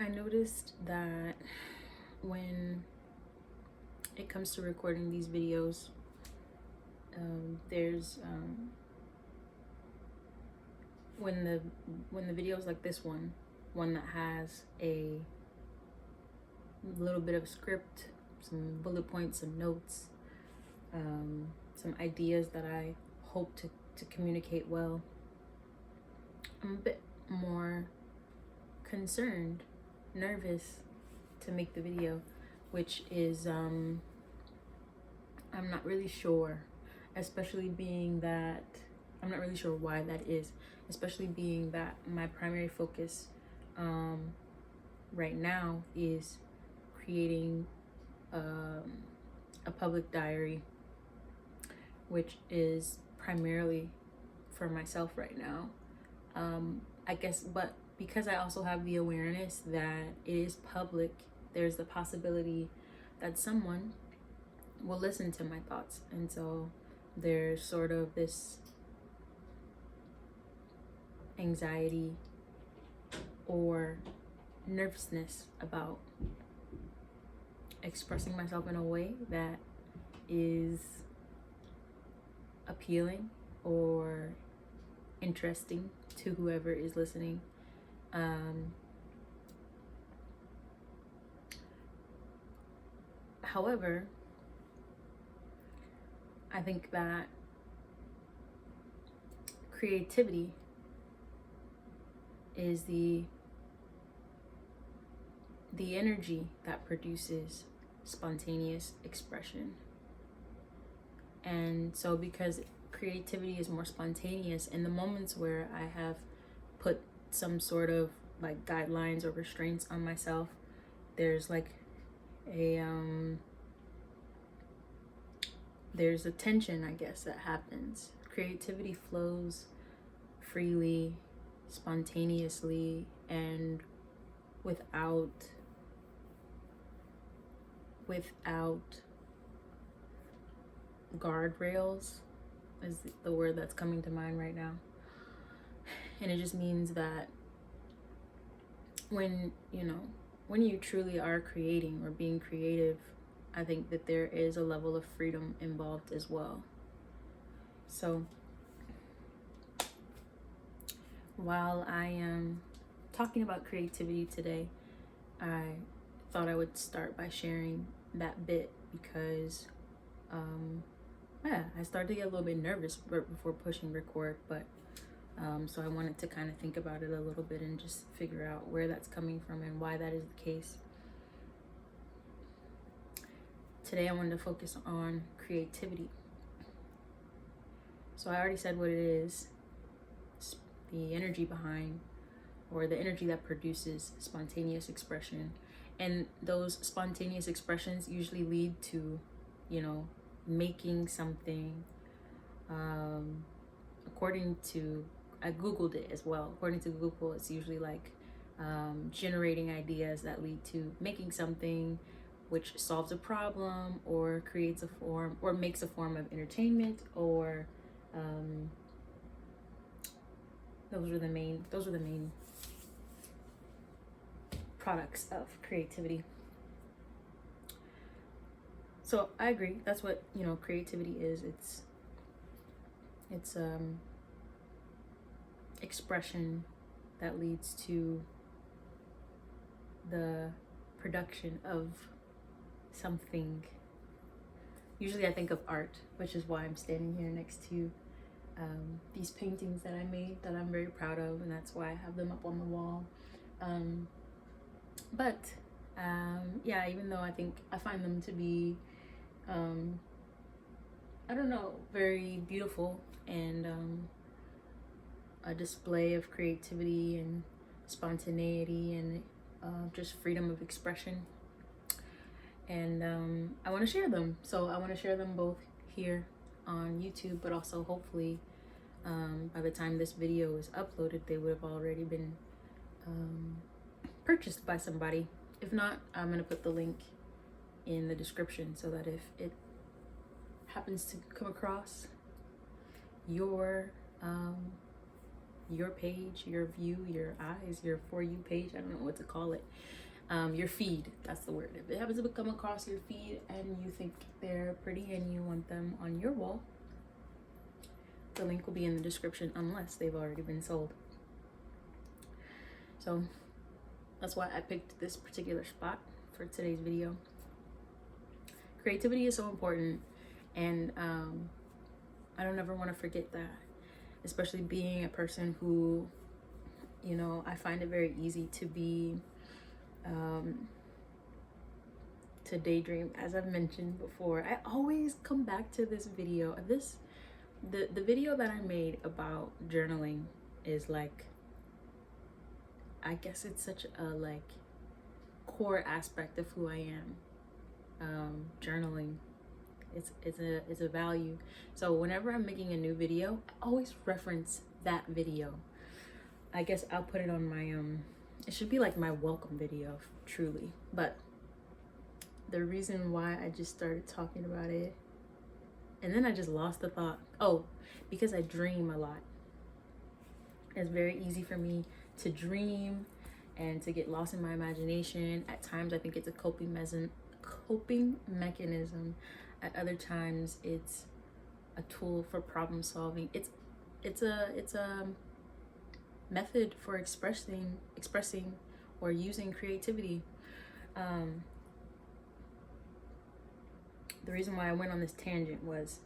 I noticed that when it comes to recording these videos, there's when the videos like this one that has a little bit of a script, some bullet points, some notes, some ideas that I hope to communicate well, I'm a bit more concerned, nervous to make the video, which is I'm not really sure, especially being that I'm not really sure why that is, especially being that my primary focus right now is creating a public diary, which is primarily for myself right now. I guess, but because I also have the awareness that it is public, there's the possibility that someone will listen to my thoughts. And so there's sort of this anxiety or nervousness about expressing myself in a way that is appealing or interesting to whoever is listening. However, I think that creativity is the energy that produces spontaneous expression. And so because creativity is more spontaneous, in the moments where I have put some sort of like guidelines or restraints on myself, there's like a there's a tension, I guess, that happens. Creativity flows freely, spontaneously, and without guardrails is the word that's coming to mind right now. And it just means that when you truly are creating or being creative, I think that there is a level of freedom involved as well. So while I am talking about creativity today, I thought I would start by sharing that bit because I started to get a little bit nervous before pushing record, but so I wanted to kind of think about it a little bit and just figure out where that's coming from and why that is the case. Today I wanted to focus on creativity. So I already said what it is. It's the energy behind, or the energy that produces spontaneous expression. And those spontaneous expressions usually lead to, making something. According to, I Googled it as well. According to Google, it's usually like generating ideas that lead to making something which solves a problem or creates a form or makes a form of entertainment, or those are the main products of creativity. So I agree, that's what creativity is. It's expression that leads to the production of something. Usually I think of art, which is why I'm standing here next to these paintings that I made that I'm very proud of, and that's why I have them up on the wall. But even though I find them to be very beautiful and a display of creativity and spontaneity and just freedom of expression, and I want to share them. So I want to share them both here on YouTube, but also hopefully by the time this video is uploaded, they would have already been purchased by somebody. If not, I'm going to put the link in the description so that if it happens to come across your your page, your view, your eyes, your For You page, I don't know what to call it, your feed, that's the word. If it happens to come across your feed and you think they're pretty and you want them on your wall, the link will be in the description unless they've already been sold. So that's why I picked this particular spot for today's video. Creativity is so important, and I don't ever want to forget that, especially being a person who, you know, I find it very easy to be to daydream. As I've mentioned before, I always come back to this video. The video that I made about journaling is like, I guess it's such a like core aspect of who I am. Journaling, it's a value. So whenever I'm making a new video, I always reference that video. I guess I'll put it on my it should be like my welcome video, truly. But the reason why I just started talking about it and then I just lost the thought. Oh, because I dream a lot. It's very easy for me to dream and to get lost in my imagination. At times I think it's a coping mechanism. At other times it's a tool for problem solving. It's a method for expressing or using creativity. The reason why I went on this tangent was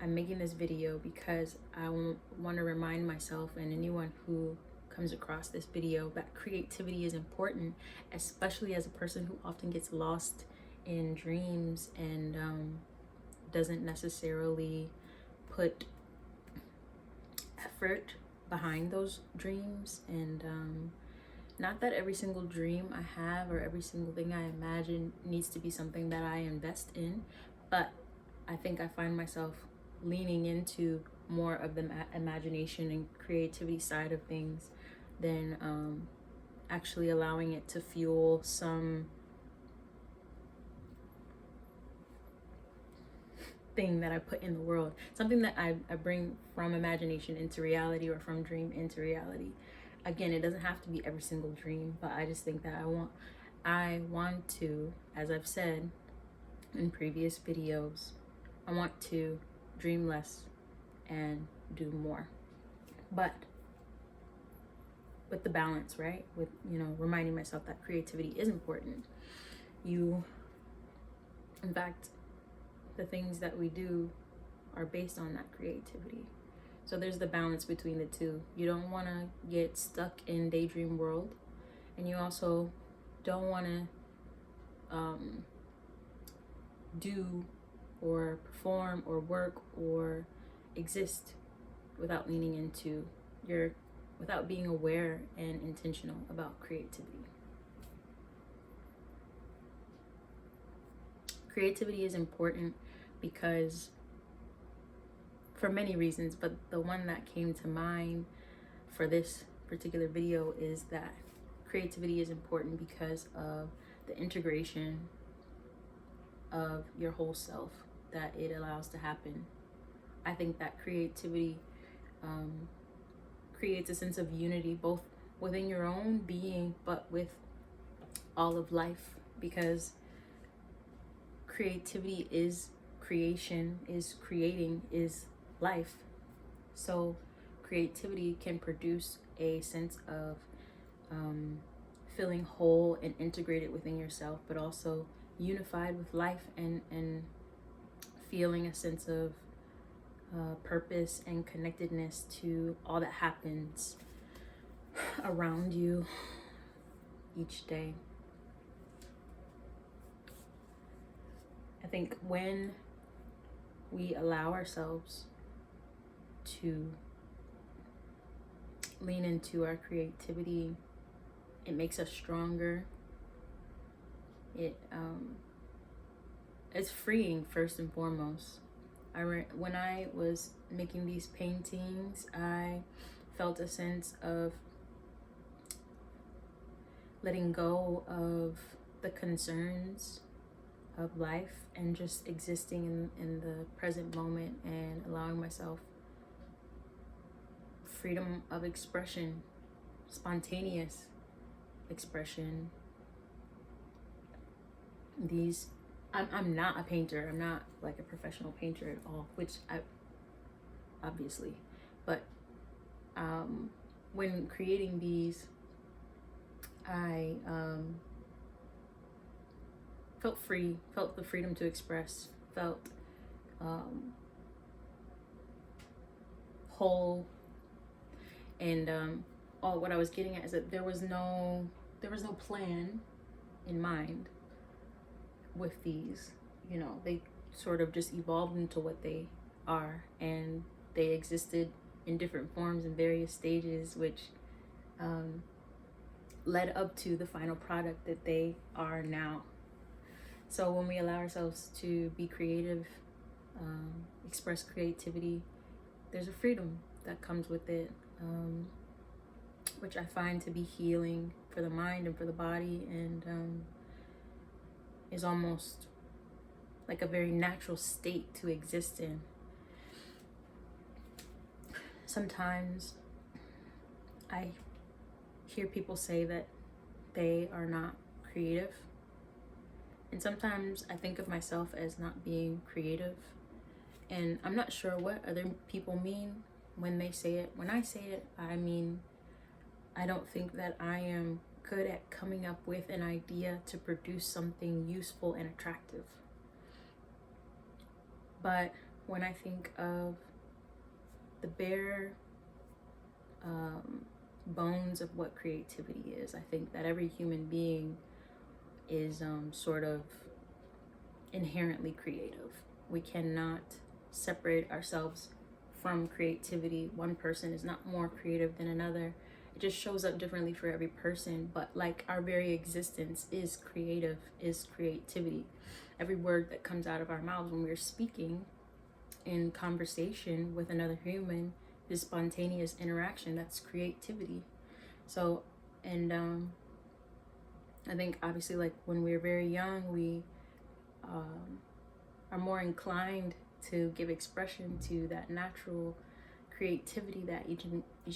I'm making this video because I want to remind myself and anyone who comes across this video that creativity is important, especially as a person who often gets lost in dreams and doesn't necessarily put effort behind those dreams. And not that every single dream I have or every single thing I imagine needs to be something that I invest in, but I think I find myself leaning into more of the imagination and creativity side of things than actually allowing it to fuel some thing that I put in the world, something that I bring from imagination into reality or from dream into reality. Again, it doesn't have to be every single dream, but I just think that I want to, as I've said in previous videos, I want to dream less and do more, but with the balance, right? With, you know, reminding myself that creativity is important. In fact, the things that we do are based on that creativity. So there's the balance between the two. You don't want to get stuck in daydream world, and you also don't want to do or perform or work or exist without leaning into without being aware and intentional about creativity. Creativity is important because, for many reasons, but the one that came to mind for this particular video is that creativity is important because of the integration of your whole self that it allows to happen. I think that creativity creates a sense of unity both within your own being but with all of life, because creativity is creation, is creating, is life. So creativity can produce a sense of feeling whole and integrated within yourself, but also unified with life and feeling a sense of purpose and connectedness to all that happens around you each day. I think when we allow ourselves to lean into our creativity, it makes us stronger. It's freeing, first and foremost. When I was making these paintings, I felt a sense of letting go of the concerns of life and just existing in the present moment and allowing myself freedom of expression, spontaneous expression. I'm not a painter. I'm not like a professional painter at all, which I obviously, but when creating these, I felt free, felt the freedom to express, felt whole, and all what I was getting at is that there was no plan in mind with these. You know, they sort of just evolved into what they are, and they existed in different forms and various stages, which led up to the final product that they are now. So when we allow ourselves to be creative, express creativity, there's a freedom that comes with it, which I find to be healing for the mind and for the body, and is almost like a very natural state to exist in. Sometimes I hear people say that they are not creative, and sometimes I think of myself as not being creative, and I'm not sure what other people mean when they say it. When I say it, I mean, I don't think that I am good at coming up with an idea to produce something useful and attractive. But when I think of the bare bones of what creativity is, I think that every human being is sort of inherently creative. We cannot separate ourselves from creativity. One person is not more creative than another. It just shows up differently for every person, but like our very existence is creative, is creativity. Every word that comes out of our mouths when we're speaking in conversation with another human is spontaneous interaction. That's creativity. So, and I think obviously, like when we're very young, we are more inclined to give expression to that natural creativity that each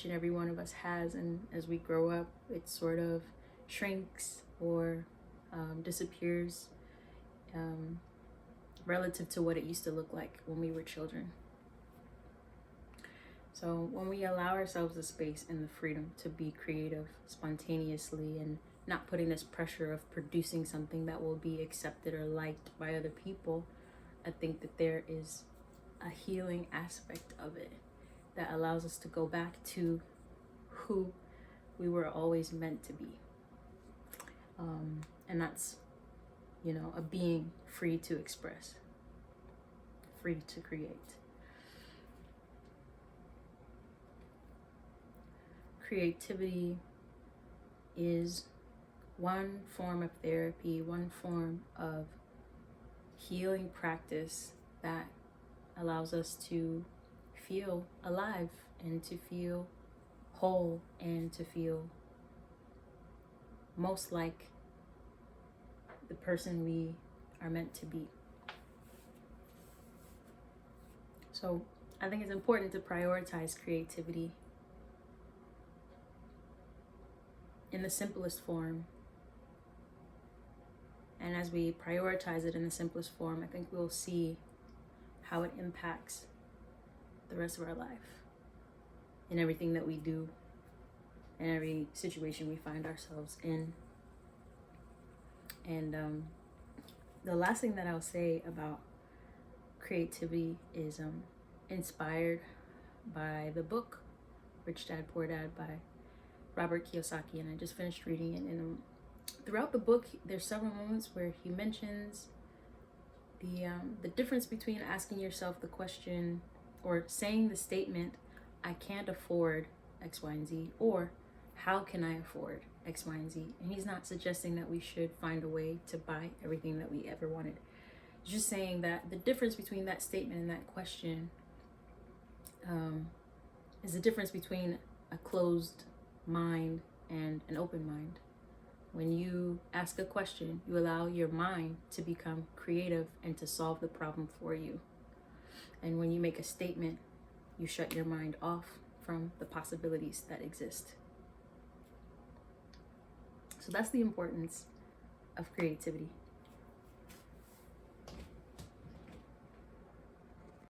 and every one of us has, and as we grow up, it sort of shrinks or disappears relative to what it used to look like when we were children. So when we allow ourselves the space and the freedom to be creative spontaneously, and not putting this pressure of producing something that will be accepted or liked by other people, I think that there is a healing aspect of it that allows us to go back to who we were always meant to be. And that's, you know, a being free to express, free to create. Creativity is one form of therapy, one form of healing practice that allows us to feel alive and to feel whole and to feel most like the person we are meant to be. So I think it's important to prioritize creativity in the simplest form. And as we prioritize it in the simplest form, I think we'll see how it impacts the rest of our life in everything that we do, in every situation we find ourselves in. And the last thing that I'll say about creativity is inspired by the book Rich Dad Poor Dad by Robert Kiyosaki, and I just finished reading it. And throughout the book, there's several moments where he mentions the difference between asking yourself the question or saying the statement, I can't afford X, Y, and Z, or how can I afford X, Y, and Z? And he's not suggesting that we should find a way to buy everything that we ever wanted. He's just saying that the difference between that statement and that question is the difference between a closed mind and an open mind. When you ask a question, you allow your mind to become creative and to solve the problem for you. And when you make a statement, you shut your mind off from the possibilities that exist. So that's the importance of creativity.